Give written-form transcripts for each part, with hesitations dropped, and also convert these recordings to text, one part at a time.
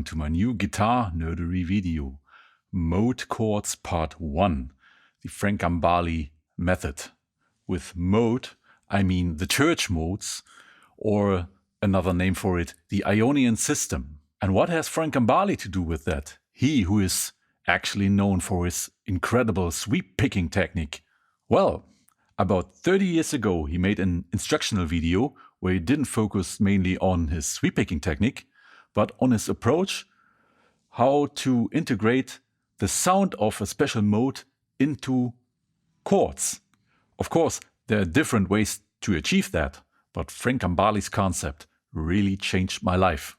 welcome to my new guitar nerdery video, Mode-Chords Part 1, the Frank Gambale method. With mode, I mean the church modes, or another name for it, the Ionian system. And what has Frank Gambale to do with that? He who is actually known for his incredible sweep picking technique. Well, about 30 years ago, he made an instructional video where he didn't focus mainly on his sweep picking technique, but on his approach, how to integrate the sound of a special mode into chords. Of course, there are different ways to achieve that, but Frank Gambale's concept really changed my life.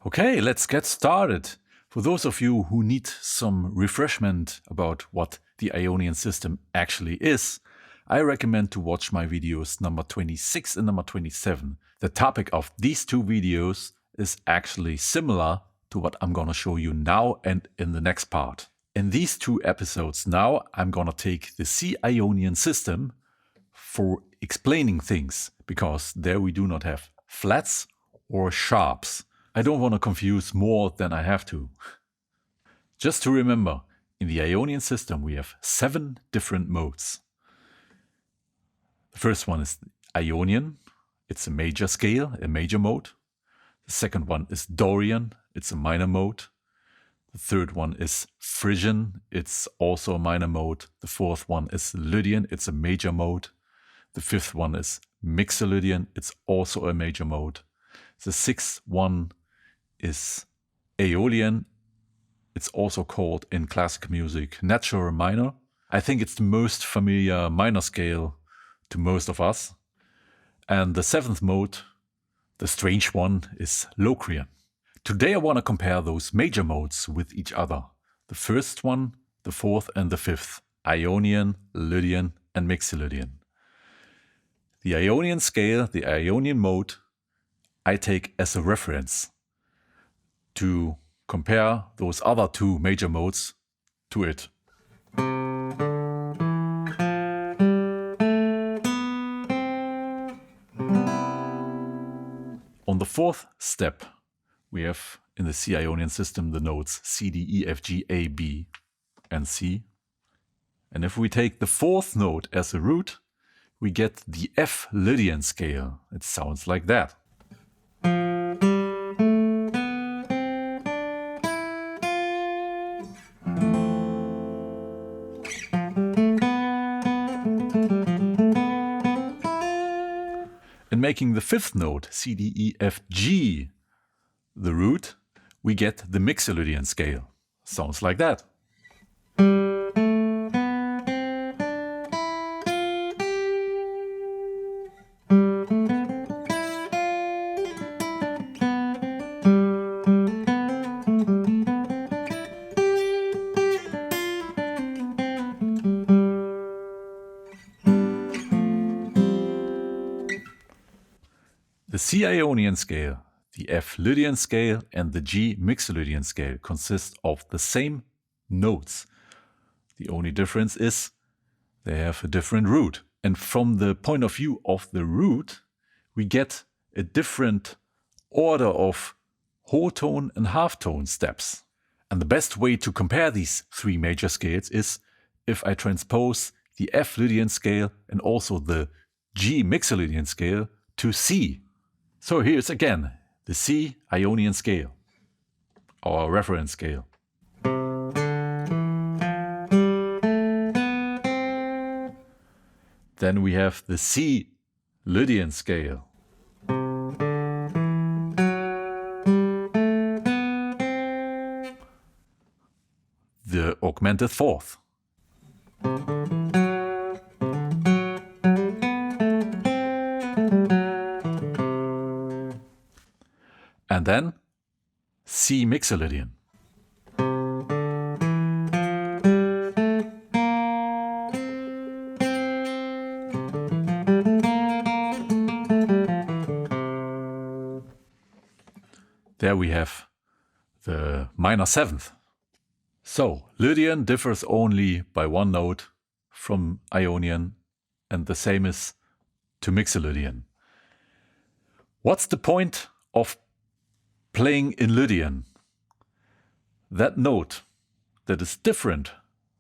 Okay, let's get started. For those of you who need some refreshment about what the Ionian system actually is, I recommend to watch my videos number 26 and number 27. The topic of these two videos is actually similar to what I'm gonna show you now and in the next part. In these two episodes now, I'm gonna take the C Ionian system for explaining things, because there we do not have flats or sharps. I don't want to confuse more than I have to. Just to remember, in the Ionian system we have 7 different modes. The first one is Ionian, it's a major scale, a major mode. The second one is Dorian, it's a minor mode. The third one is Phrygian, it's also a minor mode. The fourth one is Lydian, it's a major mode. The fifth one is Mixolydian, it's also a major mode. The sixth one is Aeolian. It's also called in classical music natural minor. I think it's the most familiar minor scale to most of us. And the 7th mode, the strange one, is Locrian. Today I want to compare those major modes with each other. The first one, the 4th and the 5th, Ionian, Lydian and Mixolydian. The Ionian scale, the Ionian mode, I take as a reference to compare those other 2 major modes to it. On the 4th step, we have in the C Ionian system the notes C, D, E, F, G, A, B and C. And if we take the 4th note as a root, we get the F Lydian scale. It sounds like that. In making the 5th note, C, D, E, F, G, the root, we get the Mixolydian scale. Sounds like that. The C Ionian scale, the F Lydian scale and the G Mixolydian scale consist of the same notes. The only difference is they have a different root. And from the point of view of the root, we get a different order of whole tone and half tone steps. And the best way to compare these 3 major scales is if I transpose the F Lydian scale and also the G Mixolydian scale to C. So here's again the C Ionian scale, our reference scale. Then we have the C Lydian scale. The augmented 4th. And then C Mixolydian. There we have the minor 7th. So Lydian differs only by 1 note from Ionian, and the same is to Mixolydian. What's the point of playing in Lydian? That note that is different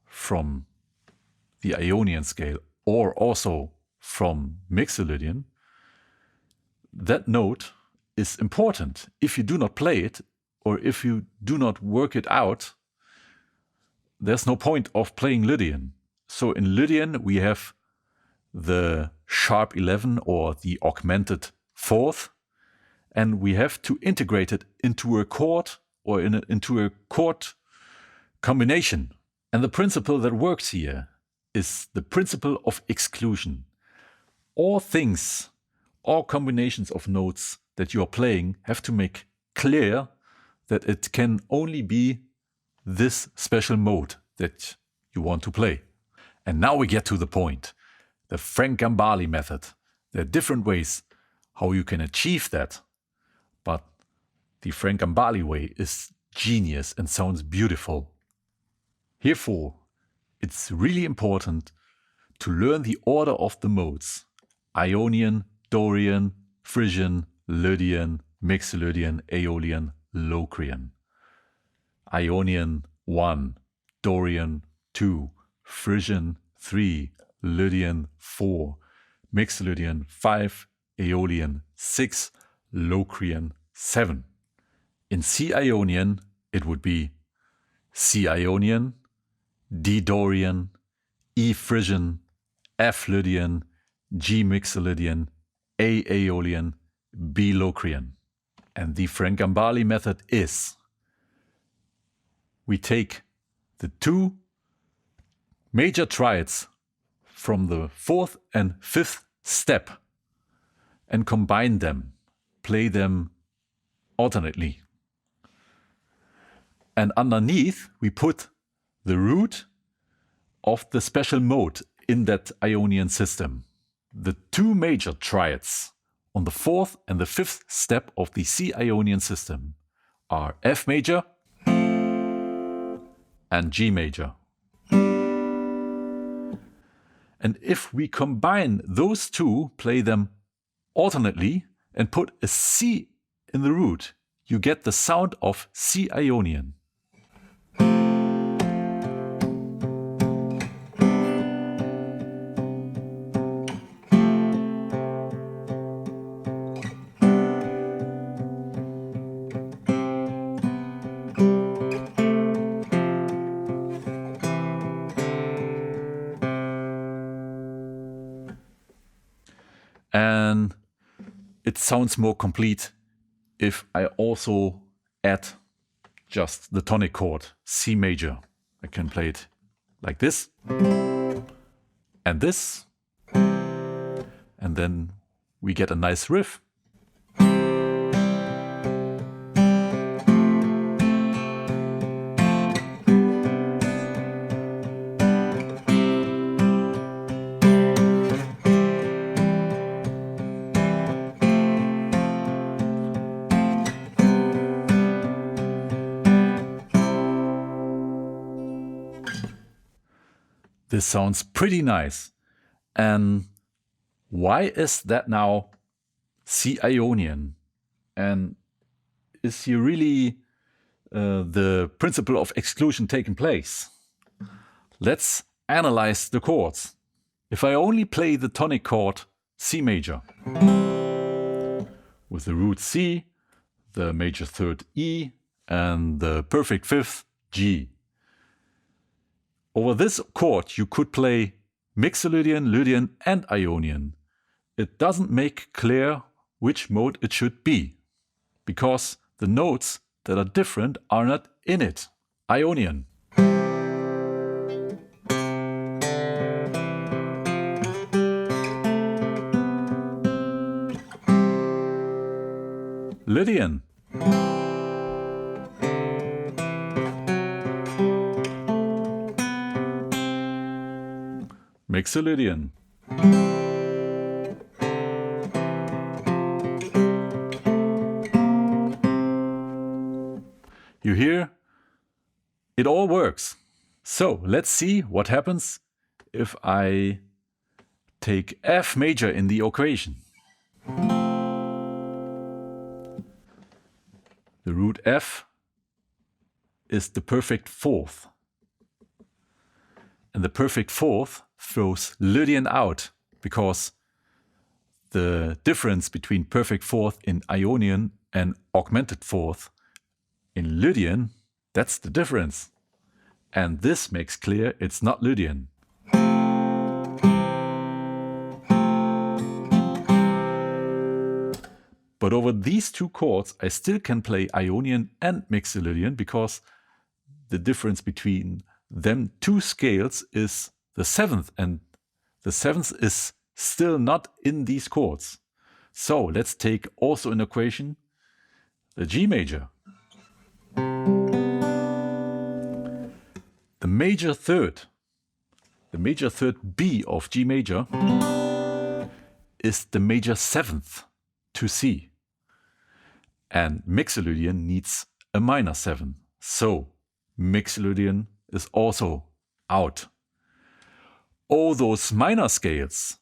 from the Ionian scale or also from Mixolydian, that note is important. If you do not play it or if you do not work it out, there's no point of playing Lydian. So in Lydian we have the sharp 11 or the augmented fourth, and we have to integrate it into a chord or into a chord combination. And the principle that works here is the principle of exclusion. All things, all combinations of notes that you are playing have to make clear that it can only be this special mode that you want to play. And now we get to the point. The Frank Gambale method. There are different ways how you can achieve that, but the Frank Gambale way is genius and sounds beautiful. Therefore, it's really important to learn the order of the modes: Ionian, Dorian, Frisian, Lydian, Mixolydian, Aeolian, Locrian. Ionian 1, Dorian 2, Frisian 3, Lydian 4, Mixolydian 5, Aeolian 6, Locrian 7. In C Ionian, it would be C Ionian, D Dorian, E Frisian, F Lydian, G Mixolydian, A Aeolian, B Locrian. And the Frank Gambale method is: we take the two major triads from the fourth and fifth step and combine them, play them alternately. And underneath we put the root of the special mode in that Ionian system. The two major triads on the fourth and the fifth step of the C Ionian system are F major and G major. And if we combine those two, play them alternately, and put a C in the root, you get the sound of C Ionian. And it sounds more complete if I also add just the tonic chord, C major. I can play it like this, and this, and then we get a nice riff. This sounds pretty nice. And why is that now C Ionian? And is here really the principle of exclusion taking place? Let's analyze the chords. If I only play the tonic chord C major with the root C, the major third E, and the perfect fifth G. Over this chord you could play Mixolydian, Lydian and Ionian. It doesn't make clear which mode it should be, because the notes that are different are not in it. Ionian. Lydian. Mixolydian. You hear? It all works. So let's see what happens if I take F major in the equation. The root F is the perfect fourth. And the perfect fourth throws Lydian out, because the difference between perfect fourth in Ionian and augmented fourth in Lydian, that's the difference. And this makes clear it's not Lydian. But over these two chords, I still can play Ionian and Mixolydian, because the difference between them two scales is the seventh, and the seventh is still not in these chords. So let's take also in equation the G major. The major third B of G major is the major seventh to C. And Mixolydian needs a minor 7. So Mixolydian is also out. All those minor scales,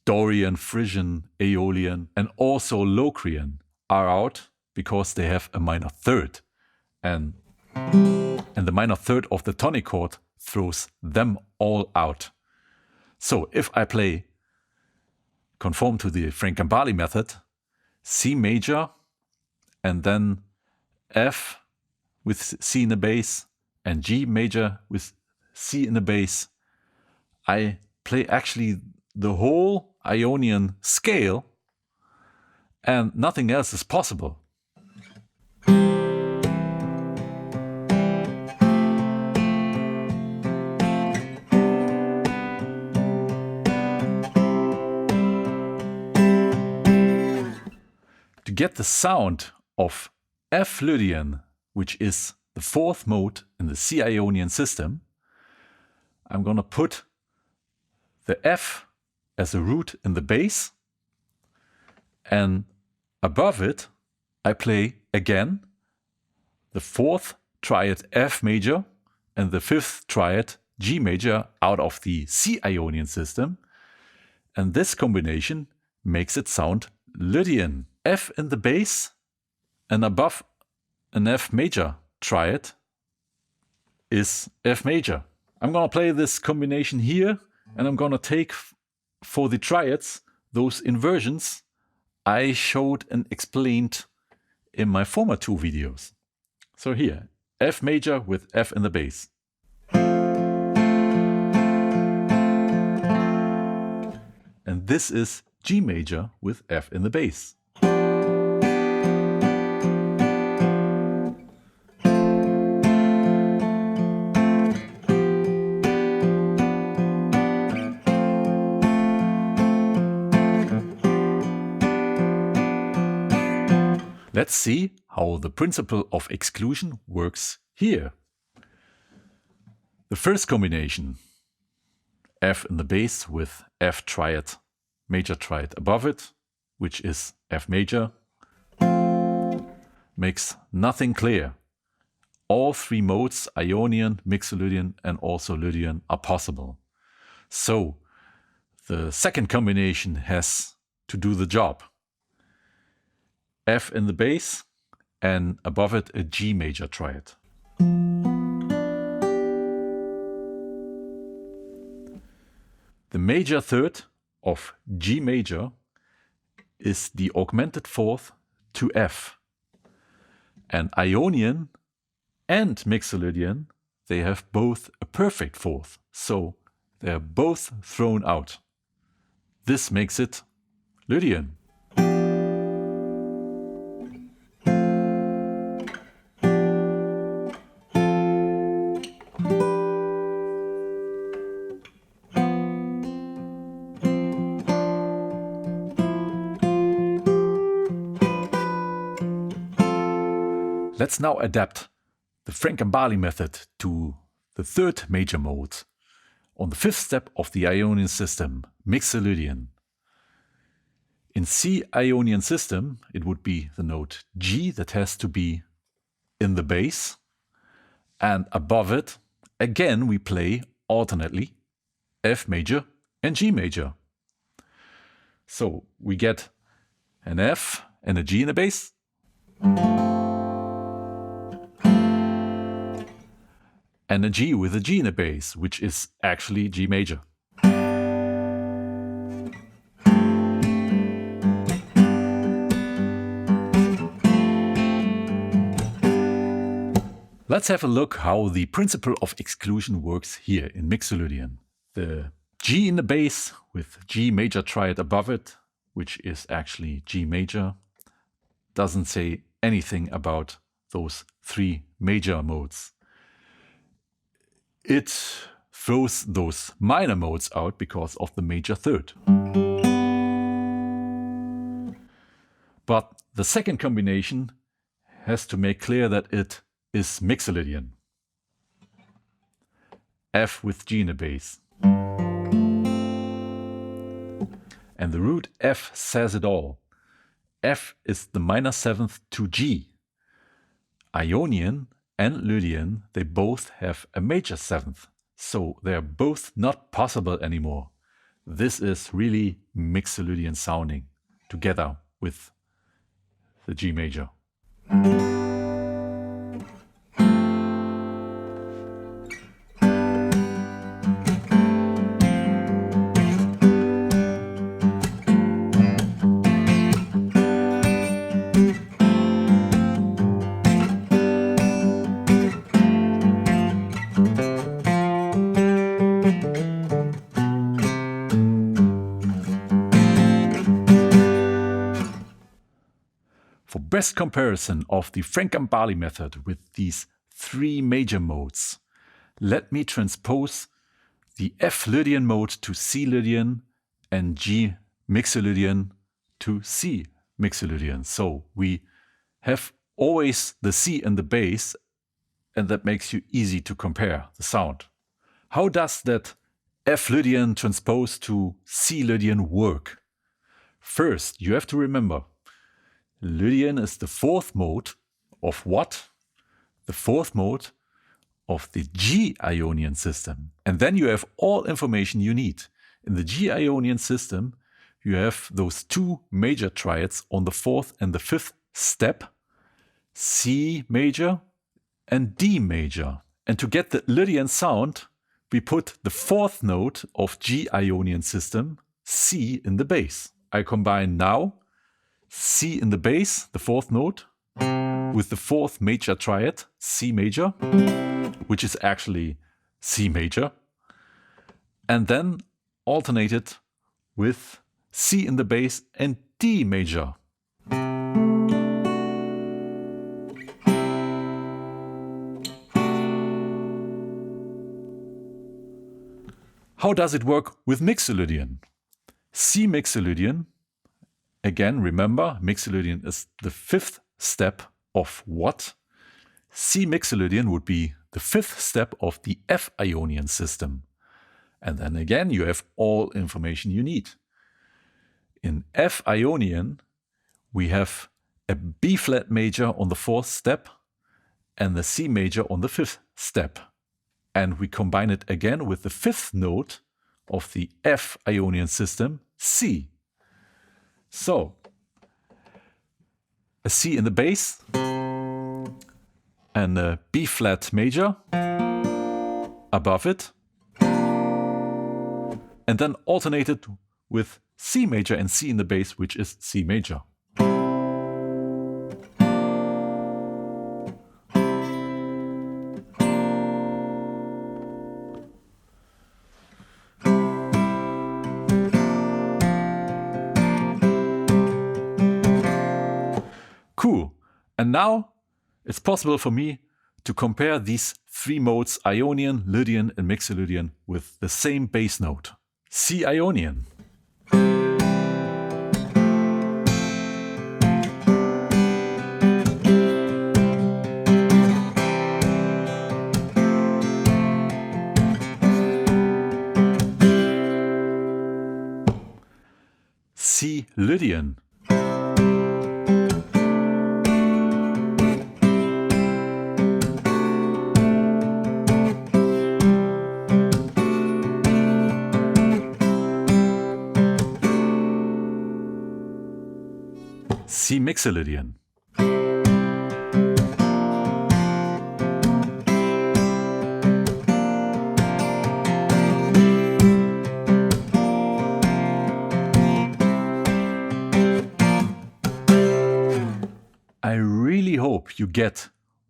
Dorian, Frisian, Aeolian, and also Locrian, are out because they have a minor third. And the minor third of the tonic chord throws them all out. So if I play, conform to the Frank Gambale method, C major, and then F with C in the bass, and G major with C in the bass, I play actually the whole Ionian scale, and nothing else is possible. To get the sound of F Lydian, which is the fourth mode in the C Ionian system, I'm gonna put the F as a root in the bass, and above it I play again the fourth triad F major and the fifth triad G major out of the C Ionian system, and this combination makes it sound Lydian. F in the bass and above an F major triad is F major. I'm gonna play this combination here, and I'm gonna take for the triads those inversions I showed and explained in my former two videos. So here, F major with F in the bass. And this is G major with F in the bass. Let's see how the principle of exclusion works here. The first combination, F in the bass with F triad, major triad above it, which is F major, makes nothing clear. All three modes, Ionian, Mixolydian, and also Lydian, are possible. So the second combination has to do the job. F in the bass, and above it a G major triad. The major third of G major is the augmented fourth to F. And Ionian and Mixolydian, they have both a perfect fourth, so they are both thrown out. This makes it Lydian. Let's now adapt the Frank Gambale method to the third major mode on the fifth step of the Ionian system, Mixolydian. In C Ionian system, it would be the note G that has to be in the bass, and above it, again we play alternately F major and G major. So we get an F and a G in the bass, and a G with a G in the bass, which is actually G major. Let's have a look how the principle of exclusion works here in Mixolydian. The G in the bass with G major triad above it, which is actually G major, doesn't say anything about those three major modes. It throws those minor modes out because of the major third. But the second combination has to make clear that it is Mixolydian. F with G in the bass. And the root F says it all. F is the minor seventh to G. Ionian and Lydian, they both have a major seventh, so they are both not possible anymore. This is really Mixolydian sounding together with the G major. For best comparison of the Frank Gambale method with these three major modes, let me transpose the F Lydian mode to C Lydian and G Mixolydian to C Mixolydian. So we have always the C in the bass, and that makes you easy to compare the sound. How does that F Lydian transpose to C Lydian work? First, you have to remember, Lydian is the fourth mode of what? The fourth mode of the G Ionian system. And then you have all information you need. In the G Ionian system, you have those two major triads on the fourth and the fifth step, C major and D major. And to get the Lydian sound, we put the fourth note of G Ionian system, C, in the bass. I combine now C in the bass, the fourth note, with the fourth major triad, C major, which is actually C major, and then alternate it with C in the bass and D major. How does it work with Mixolydian? C Mixolydian, again, remember, Mixolydian is the fifth step of what? C Mixolydian would be the fifth step of the F Ionian system. And then again, you have all information you need. In F Ionian, we have a B flat major on the fourth step and the C major on the fifth step. And we combine it again with the fifth note of the F Ionian system, C. So, a C in the bass and a B flat major above it, and then alternate it with C major and C in the bass, which is C major. Cool. And now it's possible for me to compare these three modes, Ionian, Lydian and Mixolydian, with the same bass note. C Ionian. C Lydian. C Mixolydian. you get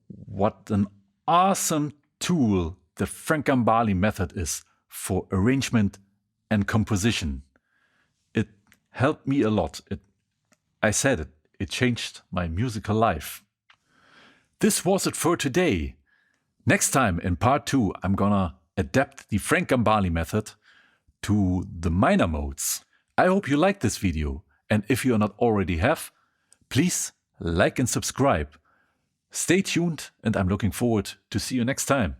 what an awesome tool the Frank Gambale method is for arrangement and composition. It helped me a lot. I said it. It changed my musical life. This was it for today. Next time in part 2, I'm gonna adapt the Frank Gambale method to the minor modes. I hope you liked this video, and if you not already have, please like and subscribe. Stay tuned, and I'm looking forward to see you next time.